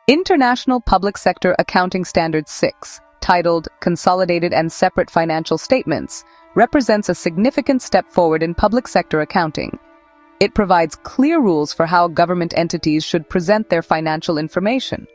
International Public Sector Accounting Standard 6, titled Consolidated and Separate Financial Statements, represents a significant step forward in public sector accounting. It provides clear rules for how government entities should present their financial information.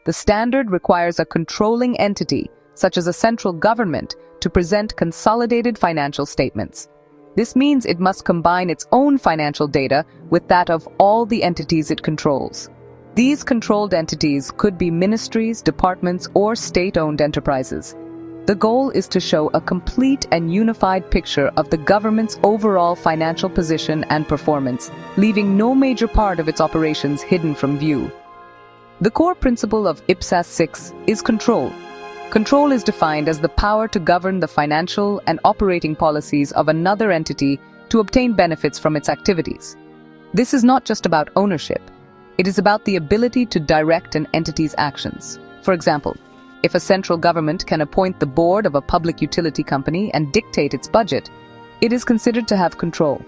The standard requires a controlling entity, such as a central government, to present consolidated financial statements. This means it must combine its own financial data with that of all the entities it controls. These controlled entities could be ministries, departments, or state-owned enterprises. The goal is to show a complete and unified picture of the government's overall financial position and performance, leaving no major part of its operations hidden from view. The core principle of Ipsas 6 is control. Control is defined as the power to govern the financial and operating policies of another entity to obtain benefits from its activities. This is not just about ownership. It is about the ability to direct an entity's actions. For example, if a central government can appoint the board of a public utility company and dictate its budget, it is considered to have control.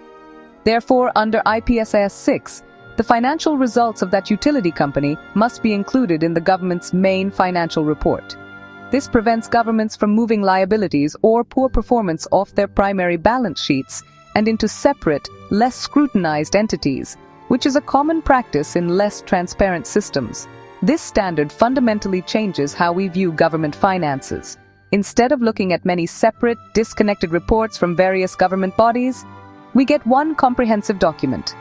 Therefore, under Ipsas 6, the financial results of that utility company must be included in the government's main financial report. This prevents governments from moving liabilities or poor performance off their primary balance sheets and into separate, less scrutinized entities, which is a common practice in less transparent systems. This standard fundamentally changes how we view government finances. Instead of looking at many separate, disconnected reports from various government bodies, we get one comprehensive document.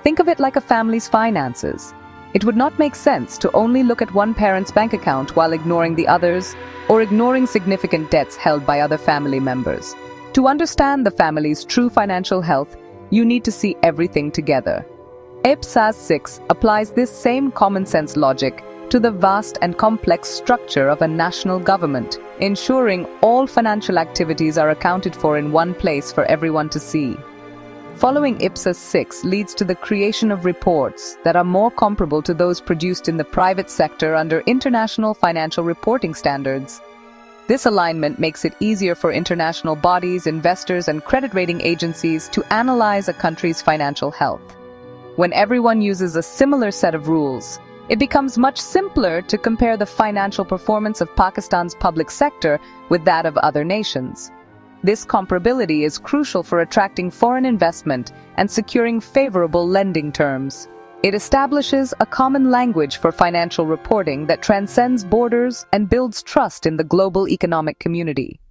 Think of it like a family's finances. It would not make sense to only look at one parent's bank account while ignoring the others, or ignoring significant debts held by other family members. To understand the family's true financial health, you need to see everything together. Ipsas 6 applies this same common-sense logic to the vast and complex structure of a national government, ensuring all financial activities are accounted for in one place for everyone to see. Following Ipsas 6 leads to the creation of reports that are more comparable to those produced in the private sector under international financial reporting standards. This alignment makes it easier for international bodies, investors, and credit rating agencies to analyze a country's financial health. When everyone uses a similar set of rules, it becomes much simpler to compare the financial performance of Pakistan's public sector with that of other nations. This comparability is crucial for attracting foreign investment and securing favorable lending terms. It establishes a common language for financial reporting that transcends borders and builds trust in the global economic community.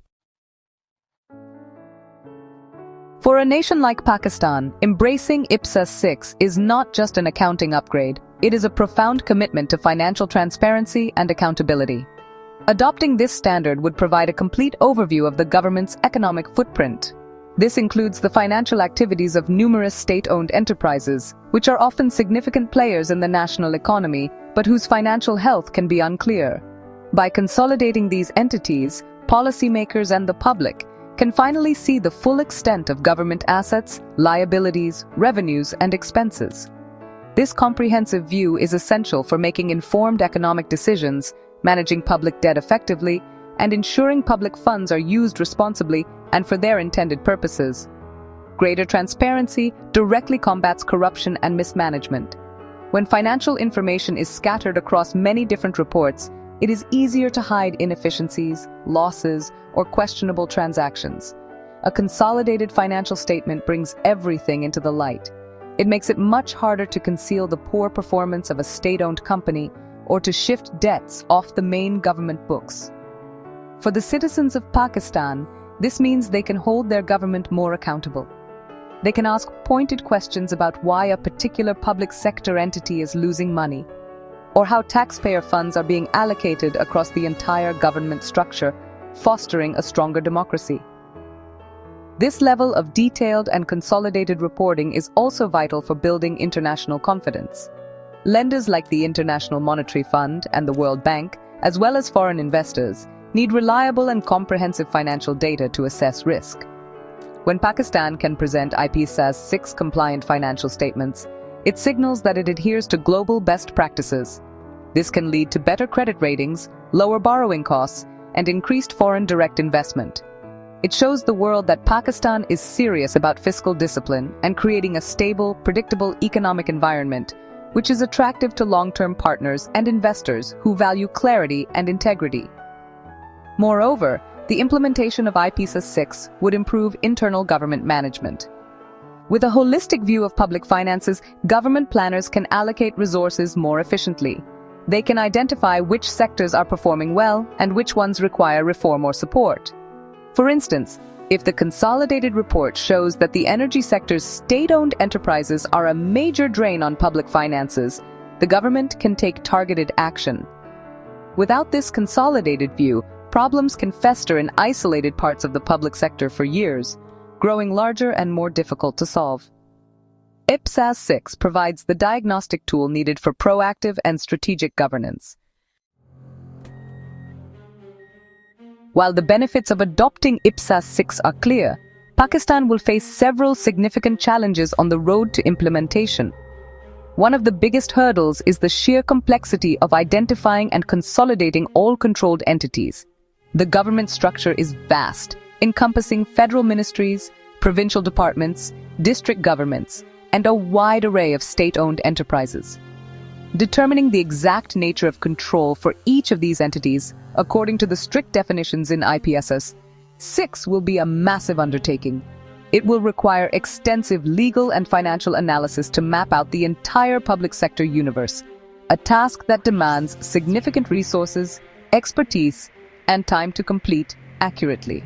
For a nation like Pakistan, embracing Ipsas 6 is not just an accounting upgrade, it is a profound commitment to financial transparency and accountability. Adopting this standard would provide a complete overview of the government's economic footprint. This includes the financial activities of numerous state-owned enterprises, which are often significant players in the national economy, but whose financial health can be unclear. By consolidating these entities, policymakers and the public can finally see the full extent of government assets, liabilities, revenues, and expenses. This comprehensive view is essential for making informed economic decisions, managing public debt effectively, and ensuring public funds are used responsibly and for their intended purposes. Greater transparency directly combats corruption and mismanagement. When financial information is scattered across many different reports, it is easier to hide inefficiencies, losses, or questionable transactions. A consolidated financial statement brings everything into the light. It makes it much harder to conceal the poor performance of a state-owned company or to shift debts off the main government books. For the citizens of Pakistan, this means they can hold their government more accountable. They can ask pointed questions about why a particular public sector entity is losing money, or how taxpayer funds are being allocated across the entire government structure, fostering a stronger democracy. This level of detailed and consolidated reporting is also vital for building international confidence. Lenders like the International Monetary Fund and the World Bank, as well as foreign investors, need reliable and comprehensive financial data to assess risk. When Pakistan can present Ipsas 6 compliant financial statements, it signals that it adheres to global best practices. This can lead to better credit ratings, lower borrowing costs, and increased foreign direct investment. It shows the world that Pakistan is serious about fiscal discipline and creating a stable, predictable economic environment which is attractive to long-term partners and investors who value clarity and integrity. Moreover, the implementation of Ipsas 6 would improve internal government management. With a holistic view of public finances, government planners can allocate resources more efficiently. They can identify which sectors are performing well and which ones require reform or support. For instance, if the consolidated report shows that the energy sector's state-owned enterprises are a major drain on public finances, the government can take targeted action. Without this consolidated view, problems can fester in isolated parts of the public sector for years, growing larger and more difficult to solve. Ipsas 6 provides the diagnostic tool needed for proactive and strategic governance. While the benefits of adopting Ipsas 6 are clear, Pakistan will face several significant challenges on the road to implementation. One of the biggest hurdles is the sheer complexity of identifying and consolidating all controlled entities. The government structure is vast, encompassing federal ministries, provincial departments, district governments, and a wide array of state-owned enterprises. Determining the exact nature of control for each of these entities, according to the strict definitions in Ipsas 6, will be a massive undertaking. It will require extensive legal and financial analysis to map out the entire public sector universe, a task that demands significant resources, expertise, and time to complete accurately.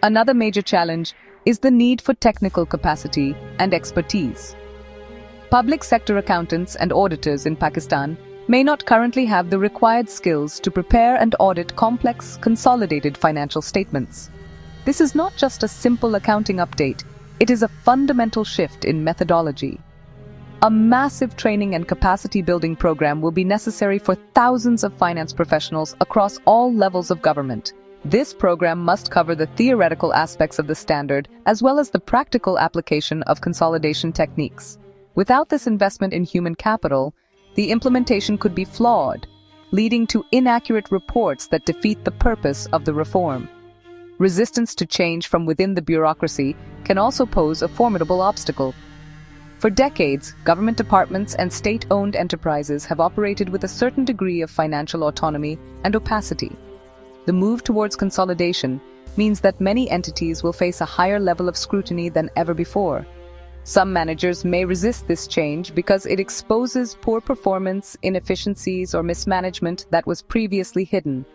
Another major challenge is the need for technical capacity and expertise. Public sector accountants and auditors in Pakistan may not currently have the required skills to prepare and audit complex, consolidated financial statements. This is not just a simple accounting update, it is a fundamental shift in methodology. A massive training and capacity building program will be necessary for thousands of finance professionals across all levels of government. This program must cover the theoretical aspects of the standard as well as the practical application of consolidation techniques. Without this investment in human capital, the implementation could be flawed, leading to inaccurate reports that defeat the purpose of the reform. Resistance to change from within the bureaucracy can also pose a formidable obstacle. For decades, government departments and state-owned enterprises have operated with a certain degree of financial autonomy and opacity. The move towards consolidation means that many entities will face a higher level of scrutiny than ever before. Some managers may resist this change because it exposes poor performance, inefficiencies, or mismanagement that was previously hidden.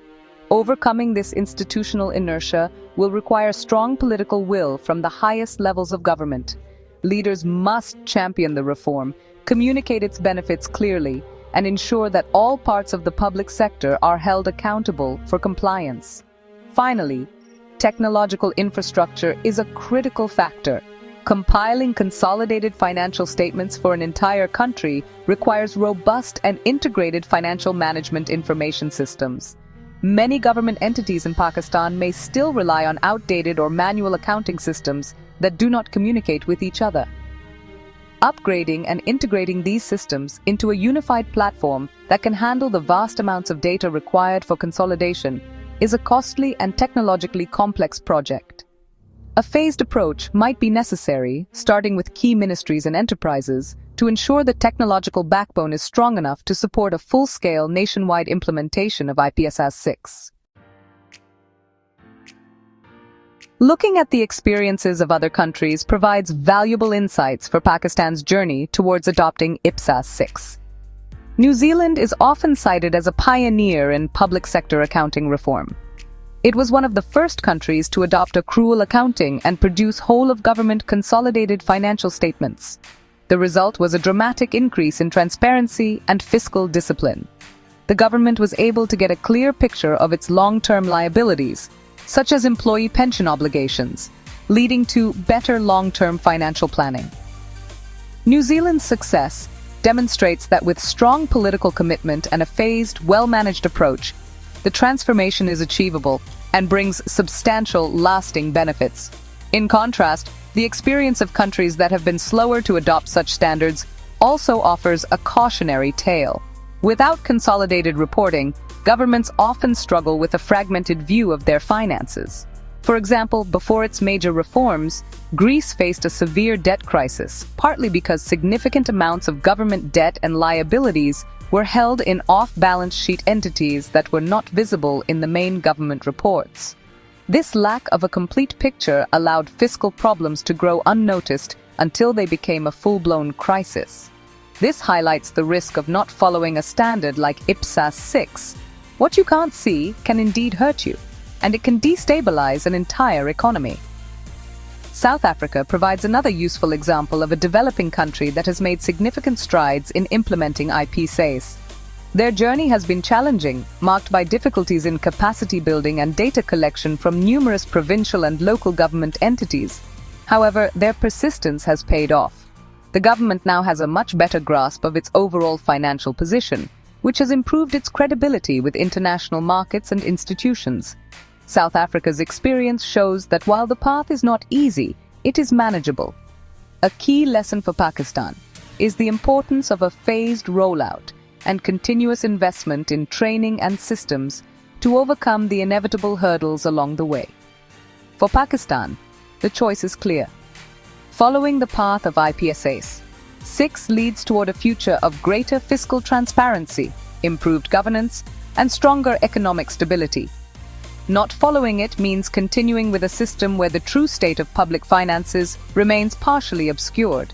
Overcoming this institutional inertia will require strong political will from the highest levels of government. Leaders must champion the reform, communicate its benefits clearly, and ensure that all parts of the public sector are held accountable for compliance. Finally, technological infrastructure is a critical factor. Compiling consolidated financial statements for an entire country requires robust and integrated financial management information systems. Many government entities in Pakistan may still rely on outdated or manual accounting systems that do not communicate with each other. Upgrading and integrating these systems into a unified platform that can handle the vast amounts of data required for consolidation is a costly and technologically complex project. A phased approach might be necessary, starting with key ministries and enterprises, to ensure the technological backbone is strong enough to support a full-scale nationwide implementation of Ipsas 6. Looking at the experiences of other countries provides valuable insights for Pakistan's journey towards adopting Ipsas 6. New Zealand is often cited as a pioneer in public sector accounting reform. It was one of the first countries to adopt accrual accounting and produce whole-of-government consolidated financial statements. The result was a dramatic increase in transparency and fiscal discipline. The government was able to get a clear picture of its long-term liabilities, such as employee pension obligations, leading to better long-term financial planning. New Zealand's success demonstrates that with strong political commitment and a phased, well-managed approach, the transformation is achievable and brings substantial, lasting benefits. In contrast, the experience of countries that have been slower to adopt such standards also offers a cautionary tale. Without consolidated reporting, governments often struggle with a fragmented view of their finances. For example, before its major reforms, Greece faced a severe debt crisis, partly because significant amounts of government debt and liabilities were held in off-balance sheet entities that were not visible in the main government reports. This lack of a complete picture allowed fiscal problems to grow unnoticed until they became a full-blown crisis. This highlights the risk of not following a standard like Ipsas 6. What you can't see can indeed hurt you, and it can destabilize an entire economy. South Africa provides another useful example of a developing country that has made significant strides in implementing Ipsas. Their journey has been challenging, marked by difficulties in capacity building and data collection from numerous provincial and local government entities. However, their persistence has paid off. The government now has a much better grasp of its overall financial position, which has improved its credibility with international markets and institutions. South Africa's experience shows that while the path is not easy, it is manageable. A key lesson for Pakistan is the importance of a phased rollout and continuous investment in training and systems to overcome the inevitable hurdles along the way. For Pakistan, the choice is clear. Following the path of Ipsas 6 leads toward a future of greater fiscal transparency, improved governance, and stronger economic stability. Not following it means continuing with a system where the true state of public finances remains partially obscured,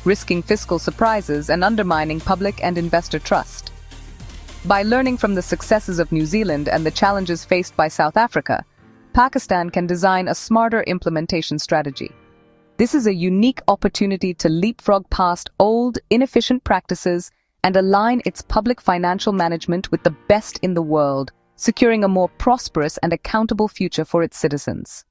risking fiscal surprises and undermining public and investor trust. By learning from the successes of New Zealand and the challenges faced by South Africa, Pakistan can design a smarter implementation strategy. This is a unique opportunity to leapfrog past old, inefficient practices and align its public financial management with the best in the world, securing a more prosperous and accountable future for its citizens.